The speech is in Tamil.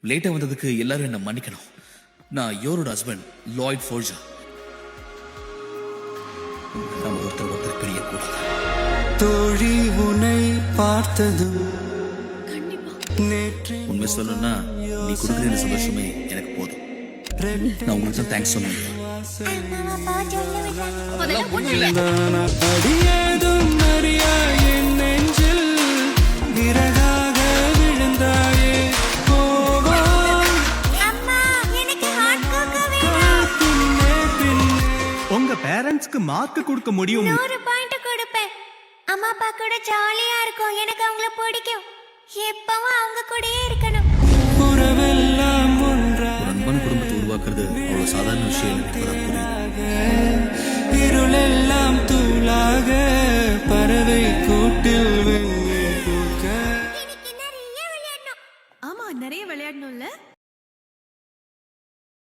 லேட்டா வந்ததுக்கு எல்லாரும் என்ன மன்னிக்கணும். நான் யோரோட ஹஸ்பண்ட் லாய்ட் ஃபோர்ஜா. நம்ம ஒருத்தர் பிரிய கூடாது. தோழி உன்னை பார்த்ததும் உண்மை சொல்லணும்னா நீ கொடுக்குற இந்த சந்தோஷமே எனக்கு போதும். நான் உங்களுக்கு தான் தேங்க்ஸ் சொன்னேன். அடியேதும் அறியா என் நெஞ்சில் விறகாக விழுந்தாயே. உங்க பேரண்ட்ஸ்க்கு மார்க் கொடுக்க முடியும். 100 பாயிண்ட் கொடுப்பேன். அம்மா அப்பா கூட ஜாலியா இருக்கும். எனக்கு அவங்கள பிடிக்கும். எப்பவும் அவங்க கூடயே இருக்கணும். உறவெல்லாம் ஒன்றா ஒரு அன்பான குடும்பத்தை உருவாக்குறது அவ்வளவு சாதாரண விஷயம் எனக்கு இப்பதான் புரியுது. இருளெல்லாம் தூளாக பறவை கூட்டில் வெள்ளை பூக்க. எனக்கு நிறைய விளையாடணும். ஆமா நிறைய விளையாடணும்ல.